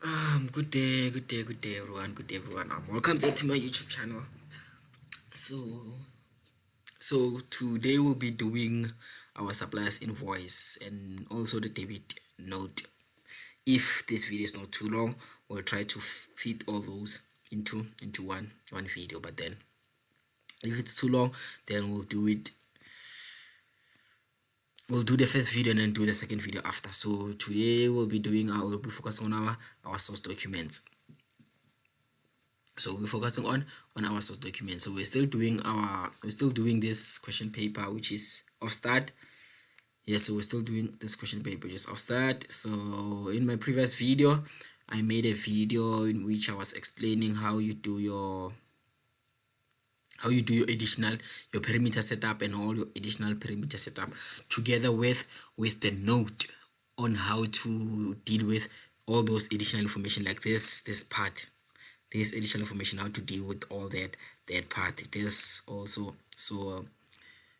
Good day, everyone. Good day, everyone. Welcome back to my YouTube channel. So today we'll be doing our suppliers invoice and also the debit note. If this video is not too long, we'll try to fit all those into one video. But then, if it's too long, then we'll do it. We'll do the first video and then do the second video after. So today we'll be focusing on our source documents. So we're focusing on our source document. So we're still doing this question paper, which is OFFSTAT. Yes, so we're still doing this question paper, which is OFFSTAT. So in my previous video, I made a video in which I was explaining how you do your your perimeter setup and all your additional perimeter setup, together with the note on how to deal with all those additional information, like this additional information, how to deal with all that part. There's also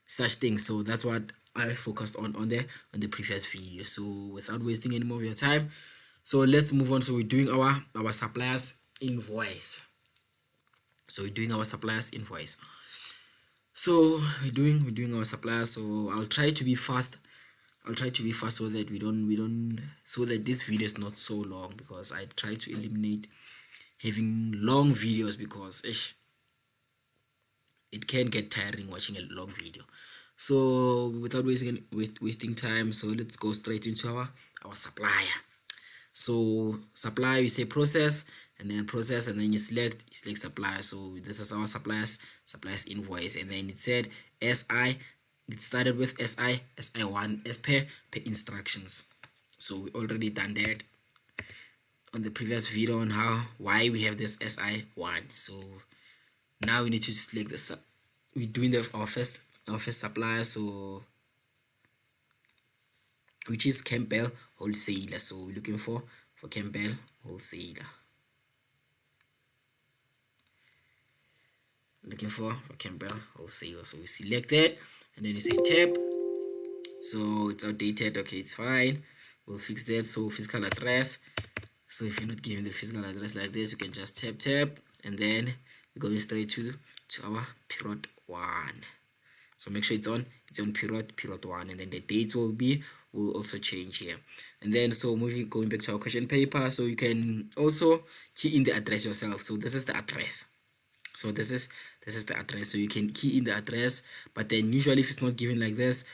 such things. So that's what I focused on the previous video. So without wasting any more of your time, so let's move on. So we're doing our suppliers invoice. So we're doing our suppliers invoice. So we're doing our suppliers. So I'll try to be fast. so that so that this video is not so long, because I try to eliminate having long videos, because it can get tiring watching a long video. So without wasting time, so let's go straight into our supplier. So supplier, you say process, and then you select supplier. So this is our suppliers invoice, and then it said SI. It started with SI1 as per instructions. So we already done that on the previous video on why we have this SI1. So now we need to select this. We're doing our first supplier, so which is Campbell Wholesaler. So we're looking for Campbell Wholesaler. Looking for Campbell Wholesaler. So we select that, and then you say tab. So it's outdated. Okay, it's fine. We'll fix that. So physical address. So if you're not given the physical address like this, you can just tap, and then we're going straight to our period 1. So make sure it's on period 1, and then the dates will also change here. And then going back to our question paper, so you can also key in the address yourself. So this is the address. So this is the address. So you can key in the address, but then usually if it's not given like this,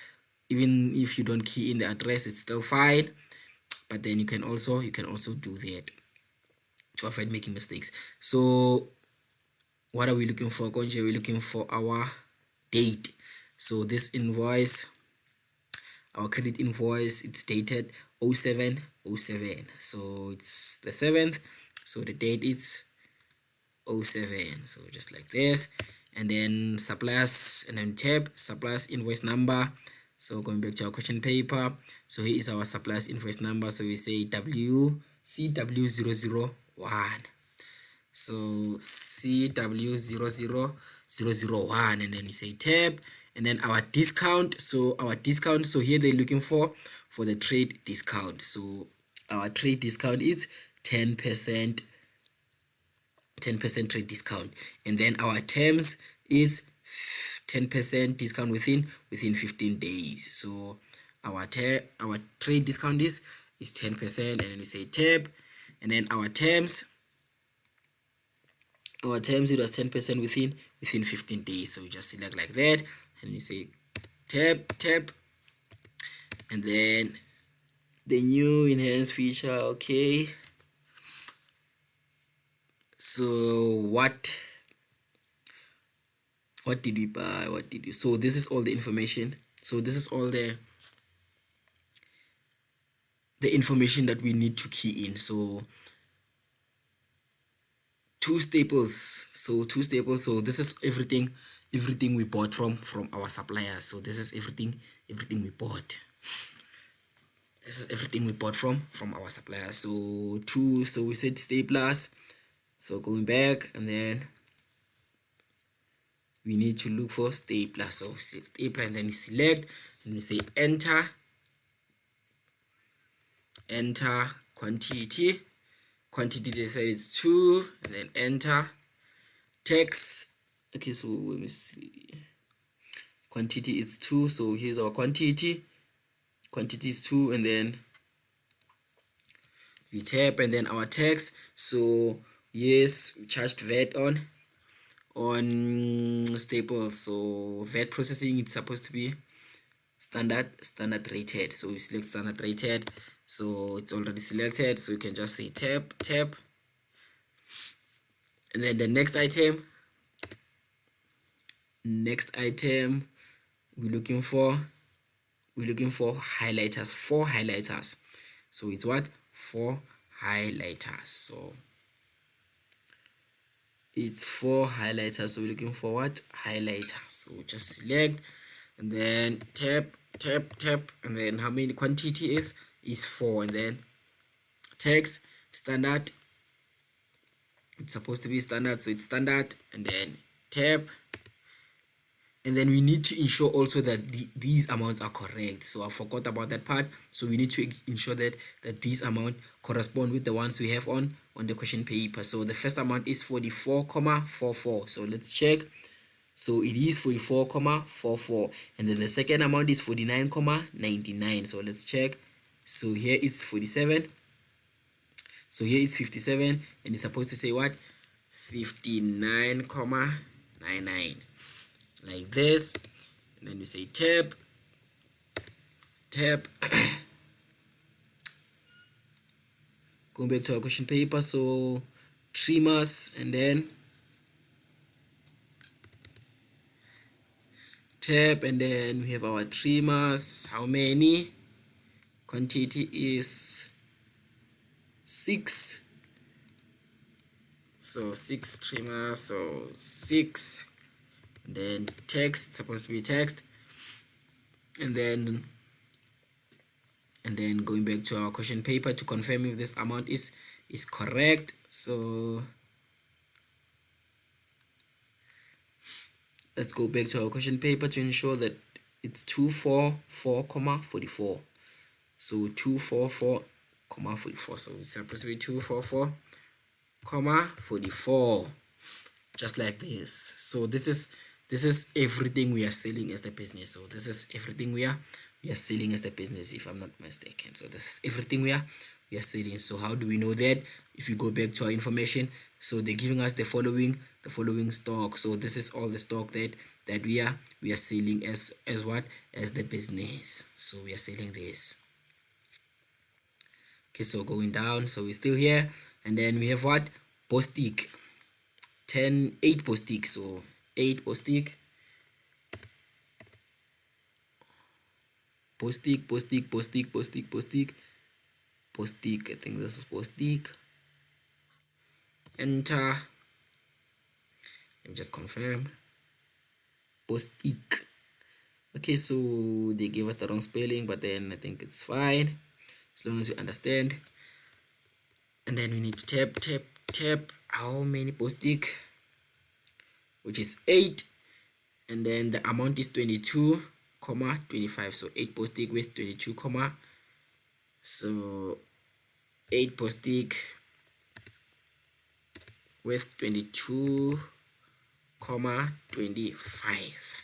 even if you don't key in the address, it's still fine. But then you can also do that to avoid making mistakes. So what are we looking for? We're looking for our date. So this invoice, our credit invoice, it's dated 07/07. So it's the 7th. So the date is 07. So just like this, and then suppliers, and then tab suppliers invoice number. So going back to our question paper, so here is our suppliers invoice number. So we say CW001. So CW00001, and then we say tab, and then our discount. So here they're looking for the trade discount. So our trade discount is 10% trade discount, and then our terms is 10% discount within 15 days. So our trade discount is 10%, and then we say tab, and then our terms it was 10% within 15 days. So we just select like that, and we say tab, and then the new enhanced feature. Okay, so what did we buy? So this is all the information. So this is all the information that we need to key in. So two staples. So this is everything we bought from our suppliers. So this is everything we bought. This is everything we bought from our suppliers. So we said staplers. So going back, and then we need to look for stapler. So stapler, and then we select, and we say enter quantity, quantity, they say it's 2, and then enter. Text, okay, so let me see, quantity is 2, so here's our quantity is 2, and then we tap, and then our text, so yes, we charged VAT on staples, so VAT processing, it's supposed to be standard rated, so we select standard rated, so it's already selected, so you can just say tap, and then the next item we're looking for highlighters, 4 highlighters, so it's what, 4 highlighters, so it's 4 highlighters, so we're looking for what, highlighters, so just select, and then tap, and then how many quantity is 4, and then text standard, it's supposed to be standard, so it's standard, and then tap, and then we need to ensure also that these amounts are correct, so I forgot about that part, so we need to ensure that these amount correspond with the ones we have on the question paper. So the first amount is 44,44, so let's check. So it is 44,44, and then the second amount is 49,99, so let's check. So here it's 47, so here it's 57, and it's supposed to say what, 59,99, like this, and then you say tab going back to our question paper, so trimmers, and then tab, and then we have our trimmers, how many, quantity is 6, so 6 trimmers, so 6, and then text, supposed to be text, and then going back to our question paper to confirm if this amount is correct. So let's go back to our question paper to ensure that it's 244,44, so 244,44, so it's supposed to be 244,44, just like this. So this is everything we are selling as the business, so this is everything we are selling as the business, if I'm not mistaken. So this is everything we are selling. So how do we know that? If you go back to our information, so they're giving us the following stock, so this is all the stock that we are selling as what, as the business, so we are selling this. Okay, so going down, so we're still here, and then we have what, postick, 8 postick, so 8 postick, I think this is postick, enter, let me just confirm, postick. Okay, so they gave us the wrong spelling, but then I think it's fine as long as you understand. And then we need to tap how many postick, which is 8, and then the amount is 22,25, so 8 postick with 22, so 8 postick with 22,25.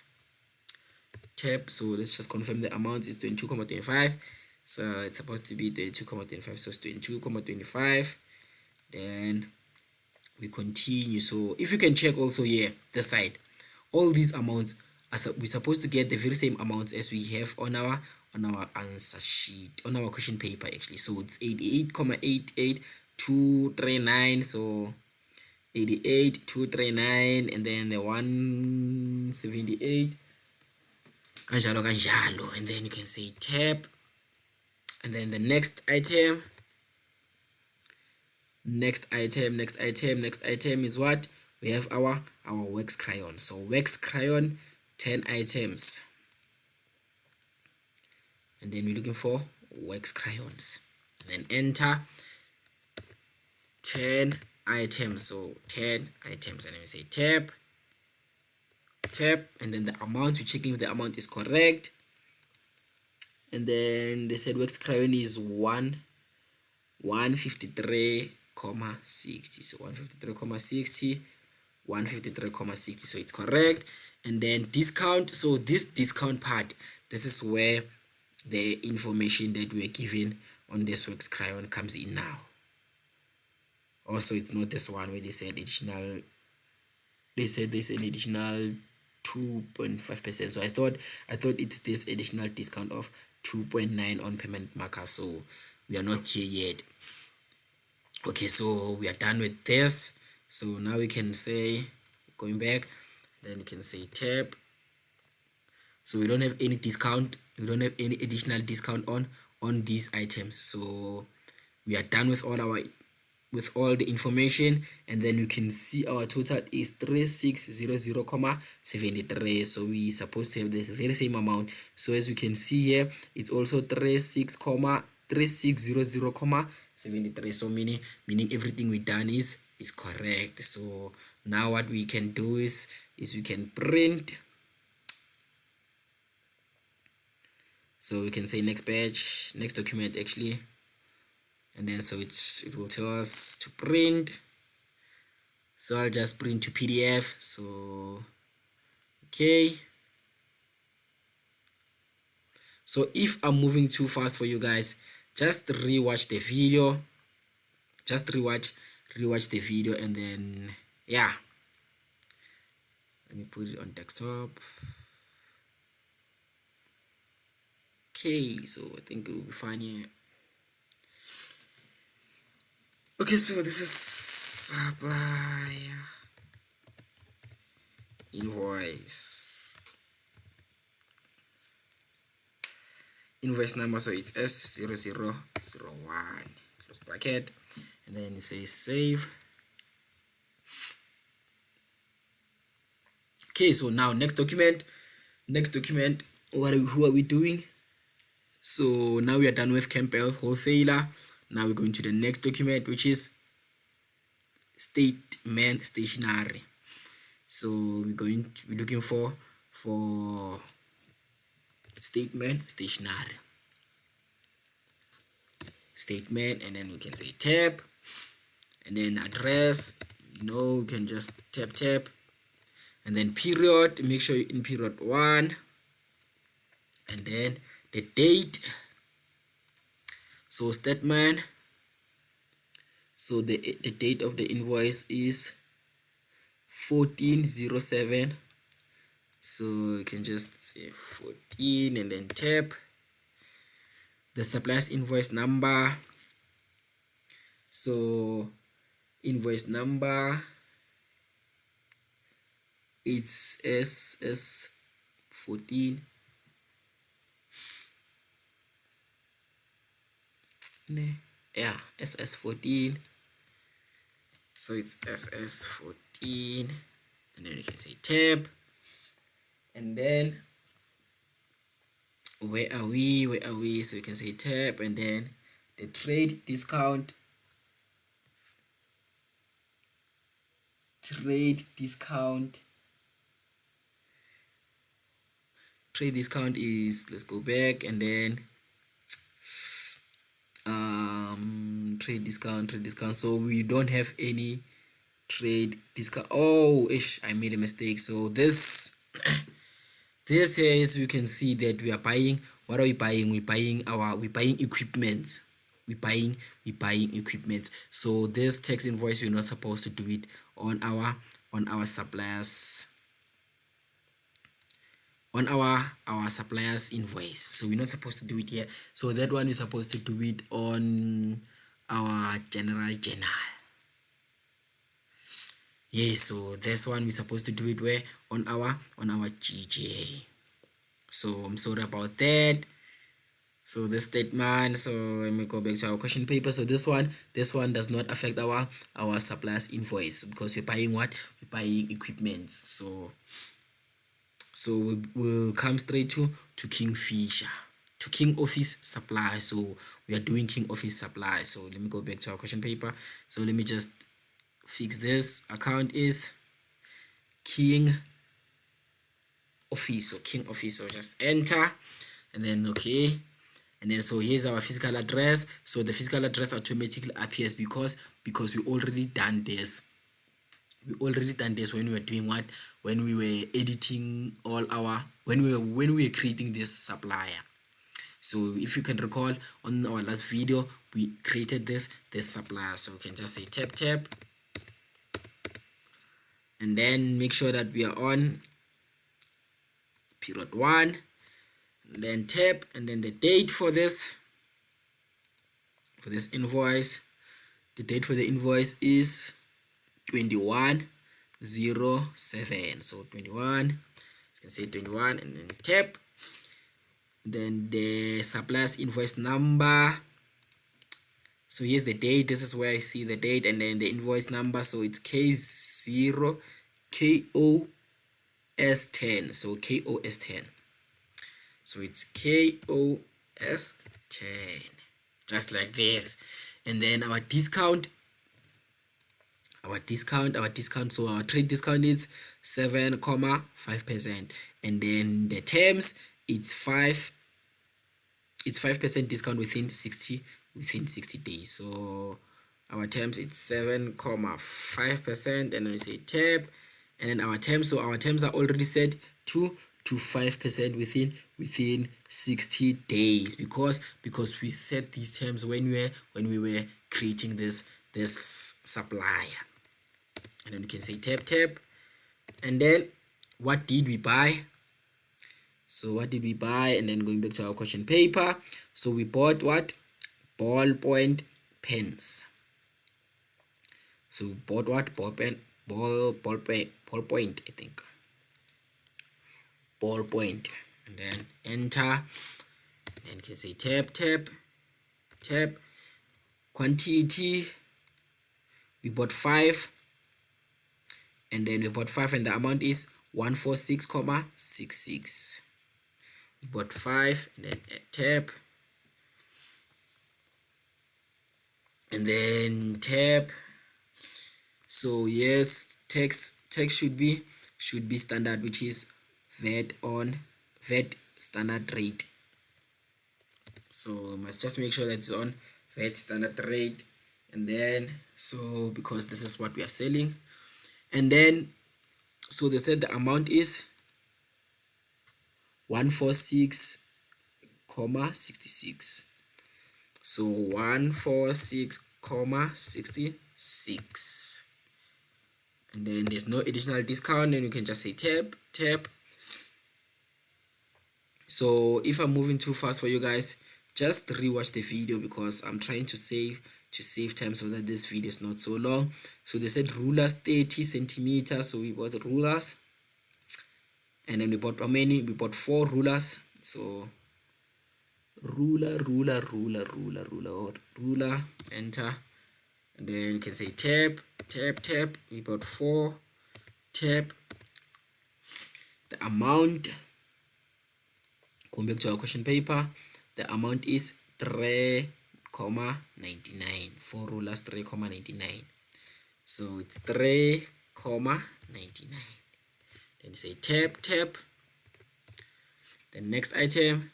Tap, so let's just confirm the amount is 22,25, so it's supposed to be 22,25, so it's 22,25. Then we continue. So if you can check also here the side, all these amounts we're supposed to get the very same amounts as we have on our answer sheet, on our question paper actually. So it's 88,88239, so 88,239, and then the 178 kanjalo, and then you can say tab, and then the next item is what, we have our wax crayon, so wax crayon 10 items, and then we're looking for wax crayons, and then enter 10 items, so 10 items, and then we say tab, and then the amount, we're checking if the amount is correct, and then they said wax crayon is 153 153.60. So 153.60, 153.60. So it's correct. And then discount. So this discount part, this is where the information that we are given on this week's crayon comes in now. Also, it's not this one where they said additional. They said there's an additional 2.5%. So I thought it's this additional discount of 2.9 on payment marker. So we are not here yet. Okay, so we are done with this. So now we can say, going back, then we can say tab. So we don't have any discount, we don't have any additional discount on these items. So we are done with all the information, and then you can see our total is 3600.73. so we supposed to have this very same amount. So as you can see here, it's also 3600.73. so meaning everything we done is correct. So now what we can do is we can print. So we can say next page, next document actually, and then so it will tell us to print. So I'll just print to PDF. So okay, so if I'm moving too fast for you guys, just rewatch the video, rewatch the video, and then yeah, let me put it on desktop. Okay, so I think it will be fine here. Okay, so this is Supplier invoice number. So it's S0001, close bracket, and then you say save. Okay, so now next document, who are we doing? So now we are done with Campbell wholesaler. Now we're going to the next document, which is statement stationery. So we're looking for statement stationery, statement, and then we can say tab, and then address. We can just tab, and then period. Make sure you're in period 1, and then the date. So statement, so the date of the invoice is 14/07. So you can just say 14 and then tab. The supplier's invoice number, so invoice number, it's SS14. Yeah, SS14. So it's SS14, and then you can say tab, and then where are we? So you can say tab, and then the trade discount. Trade discount is, let's go back, and then trade discount. So we don't have any trade discount. Oh ish, I made a mistake. So this here is, you can see that we are buying. What are we buying? We're buying equipment. We're buying equipment. So this tax invoice, we're not supposed to do it on our suppliers, on our suppliers invoice. So we're not supposed to do it here. So that one is supposed to do it on our general journal. Yeah, so this one we're supposed to do it where? On our GJ. So I'm sorry about that. So this statement, so let me go back to our question paper. So this one does not affect our suppliers invoice, because we're buying what? We're buying equipment. So we'll come straight to Kingfisher, to King Office Supply. So we are doing King Office Supply. So let me go back to our question paper. So let me just fix this. Account is King Office. So King Office. So just enter, and then okay, And then so here's our physical address. So the physical address automatically appears because we already done this. We already done this when we were doing what? When we were editing all our, when we were creating this supplier. So if you can recall, on our last video we created this supplier. So we can just say tab, and then make sure that we are on period 1, and then tab, and then the date for this invoice. The date for the invoice is 21/07. So 21, you can say 21, and then tab. Then the supplier's invoice number. So here's the date. This is where I see the date, and then the invoice number. So it's K0 KOS10. So KOS10. So it's KOS10, just like this. And then our discount. So our trade discount is 7.5%, and then the terms, it's 5% discount within 60 days. So our terms, it's 7.5%, and then we say tab, and then our terms. So our terms are already set to 5% within 60 days because we set these terms when we were creating this supplier. And then we can say tab, and then what did we buy? So what did we buy? And then going back to our question paper, so we bought what? Ballpoint pens. So we bought what? Ballpoint, I think. Ballpoint, and then enter. Then you can say tab. Quantity, we bought 5, and then we bought 5, and the amount is 146.66. We bought 5, and then tab, and then tab. So yes, text should be standard, which is VAT standard rate. So we must just make sure that it's on VAT standard rate. And then so because this is what we are selling, and then so they said the amount is 146.66. so 146.66, and then there's no additional discount, and you can just say tab. So if I'm moving too fast for you guys, just rewatch the video because I'm trying to save time so that this video is not so long. So they said rulers 30 centimeters, so we bought rulers, and then we bought how many? We bought 4 rulers. So ruler, enter, and then you can say tab. We bought 4, tab. The amount, going back to our question paper, the amount is 3.99. 4 rulers, 3.99. So it's 3.99. Then you say tab. The next item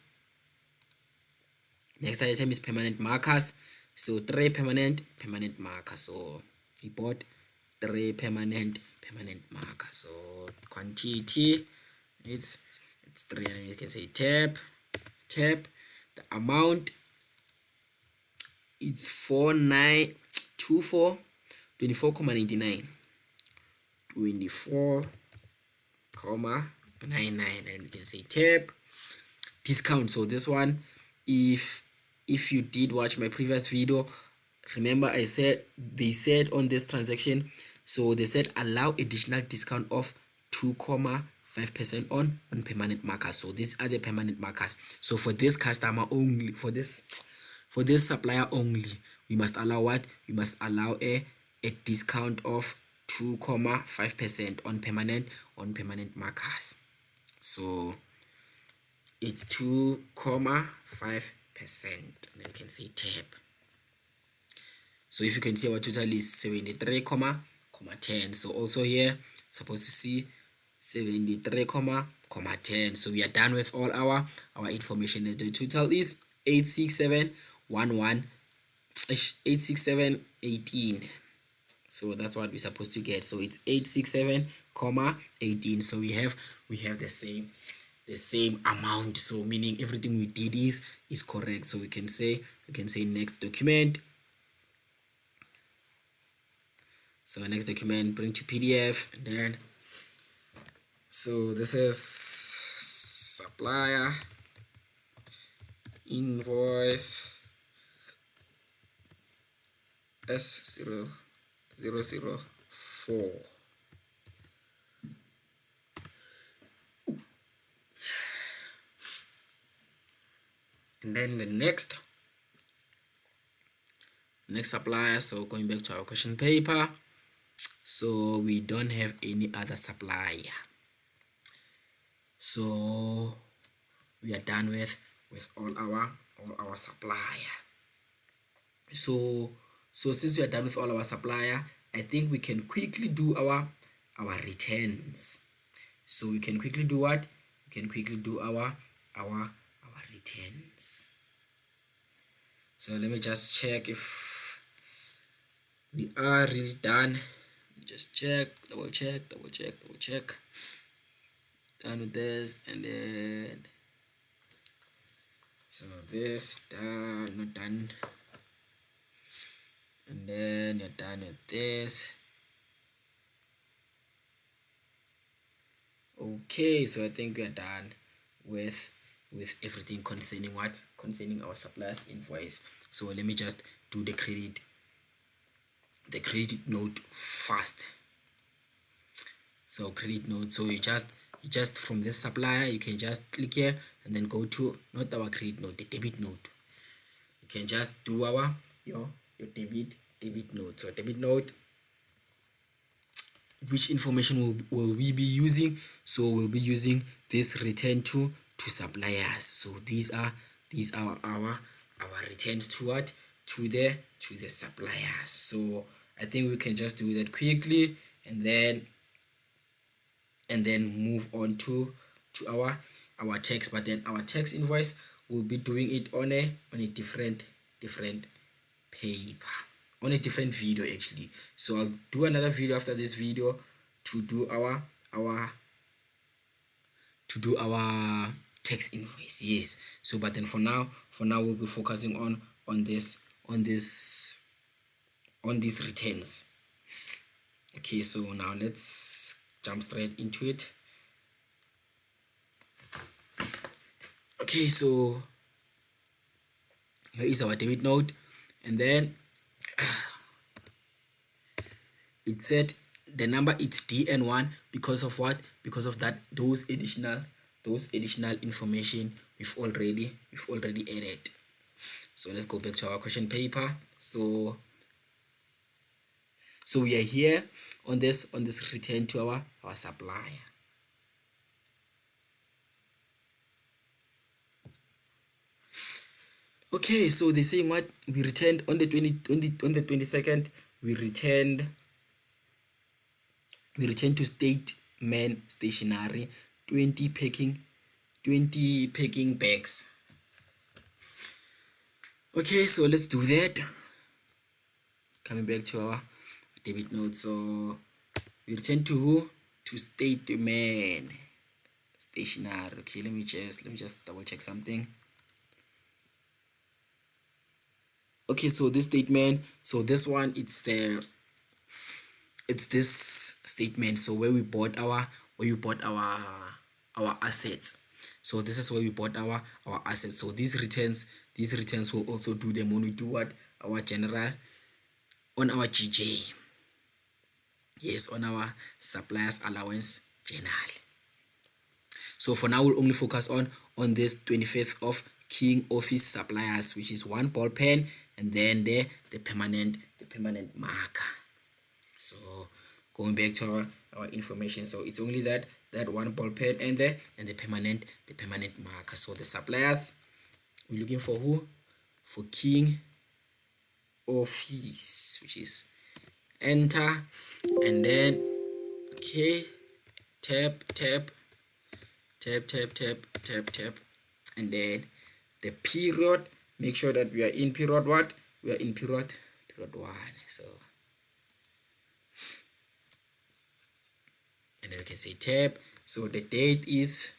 is permanent markers. So 3 permanent markers. So we bought 3 permanent markers. So quantity, it's 3, and you can say tab. The amount, it's 24.99. 24.99, and you can say tab. Discount. So this one, if you did watch my previous video, remember I said they said on this transaction, so they said allow additional discount of 2.5% on permanent markers. So these are the permanent markers. So for this customer only, for this supplier only, we must allow what? We must allow a discount of 2.5% on permanent markers. So it's 2.5%, and then you can say tab. So if you can see, our total is 73.10. So also here supposed to see 73.10. So we are done with all our information, and the total is 86711 86718. So that's what we're supposed to get. So it's 867,18. So we have the same amount. So meaning everything we did is correct. So we can say next document. So next document, bring to PDF, and then so this is supplier invoice S0004. And then the next supplier. So going back to our question paper, so we don't have any other supplier, so we are done with all our supplier. So since we are done with all our supplier, I think we can quickly do our returns. So we can quickly do what? We can quickly do our returns. So let me just check if we are really done. Just check, double check. Done with this, and then so this done, not done, and then you're done with this. Okay, so I think we are done with everything concerning our suppliers invoice. So let me just do the credit note first. So credit note, so you just from this supplier, you can just click here and then go to not our credit note, the debit note. You can just do your debit note. So debit note, which information will we be using? So we'll be using this return to suppliers. So these are our returns to what? To the suppliers. So I think we can just do that quickly, and then move on to our tax. But then our tax invoice, will be doing it on a different paper, on a different video actually. So I'll do another video after this video to do our tax invoice. Yes. So but then for now we'll be focusing on these returns. Okay, so now let's jump straight into it. Okay, so here is our debit note, and then it said the number is DN1 because of what? Because of that those additional information we've already added. So let's go back to our question paper. So we are here on this return to our supplier. Okay, so they're saying what we returned on the 22nd. We returned to statement stationery 20 packing bags. Okay, so let's do that. Coming back to our debit note, so we return to statement stationery. Okay, let me just double check something. Okay, so this statement, so this one, it's this statement, so where we bought our assets. So this is where we bought our assets. So these returns will also do them when we do what? Our general, on our GJ. Yes, on our suppliers allowance journal. So for now we'll only focus on this 25th of King Office suppliers, which is 1 ball pen, and then the permanent marker. So going back to our information, so it's only that 1 ball pen and the permanent marker. So the suppliers, we're looking for who? For King Office, which is enter, and then okay, tab, and then the period make sure that we are in period what? We are in period 1. So, and then we can say tab. So the date is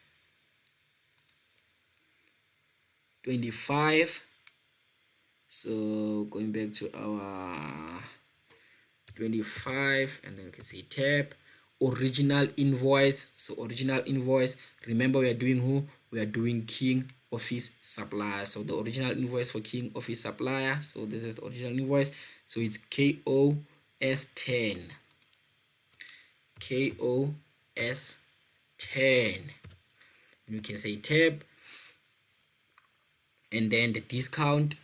25. So going back to our 25, and then we can say tab. Original invoice. So original invoice, remember we are doing who? We are doing King Office Supplier. So the original invoice for King Office Supplier, so this is the original invoice, so it's KOS10, KOS10, and we can say tab, and then the discount.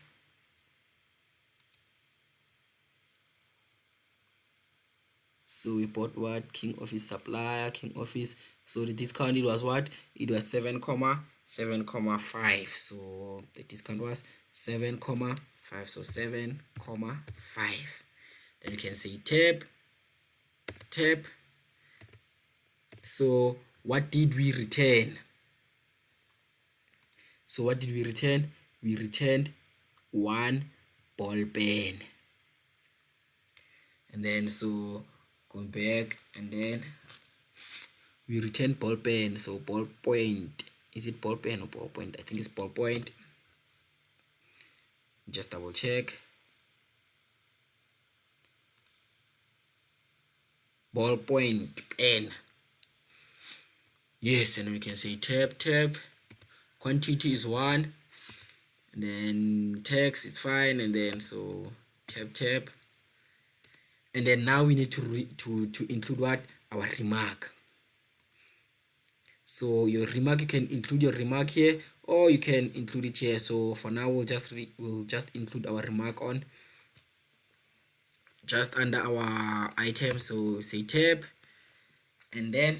So we bought what? King Office Supplier, King Office. So the discount, it was what? It was 7,5. So the discount was 7,5. So 7,5. Then you can say tab. So what did we return? So what did we return? We returned 1 ball pen. And then so going back, and then we return ball pen. So ball point, is it ball pen or ball point? I think it's ball point. Just double check. Ball point pen. Yes, and we can say tab. Quantity is 1, and then text is fine, and then so tab. And then now we need to include what? Our remark. So your remark, you can include your remark here, or you can include it here. So for now, we'll just include our remark on just under our item. So say tab, and then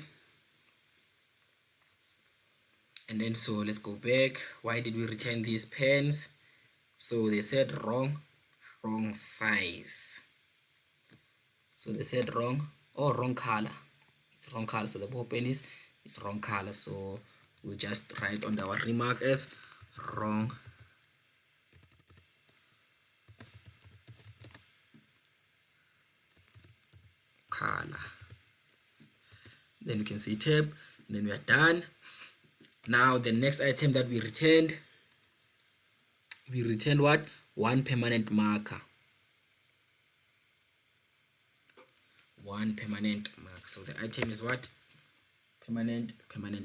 so let's go back. Why did we return these pens? So they said wrong size. So they said wrong color. It's wrong color. So the ball pen is wrong color. So we'll just write on our remark as wrong color. Then you can say tab, and then we are done. Now the next item that we returned what? 1 permanent marker. 1 permanent mark. So the item is what? Permanent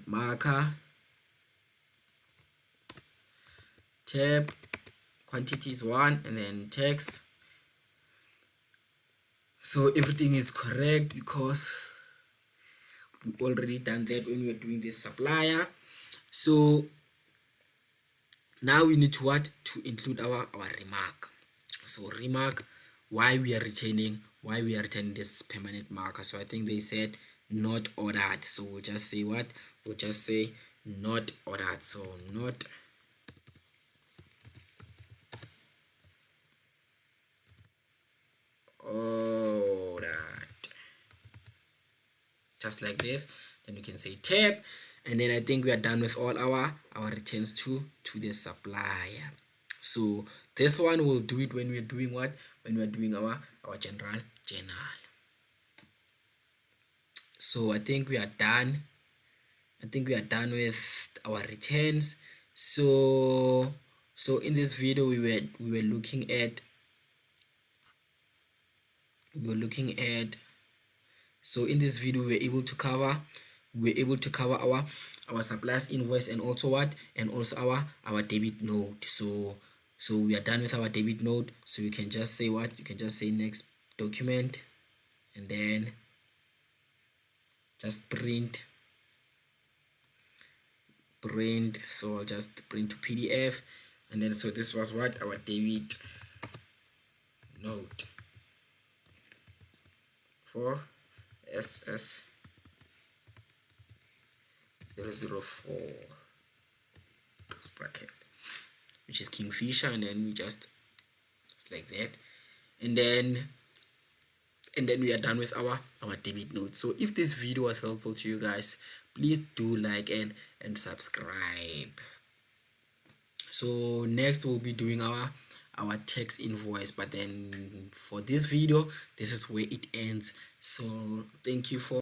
marker. Tab, quantity is 1, and then text. So everything is correct because we already done that when we were doing this supplier. So now we need to what? To include our remark. So remark, why we are returning this permanent marker. So I think they said not ordered. So we'll just say what? We'll just say not ordered. So not ordered. Just like this. Then you can say tab, and then I think we are done with all our returns to the supplier. So this one we'll do it when we're doing what? When we're doing our general journal. So I think we are done. With our returns. So in this video we were looking at so in this video we were able to cover our suppliers invoice, and also what? And also our debit note. So we are done with our debit note. So you can just say what? You can just say next document, and then just print. So I'll just print to PDF, and then so this was what? Our debit note for SS 004 bracket, which is Kingfisher, and then we just like that, and then we are done with our debit note. So if this video was helpful to you guys, please do like and subscribe. So next we'll be doing our tax invoice, but then for this video this is where it ends. So thank you for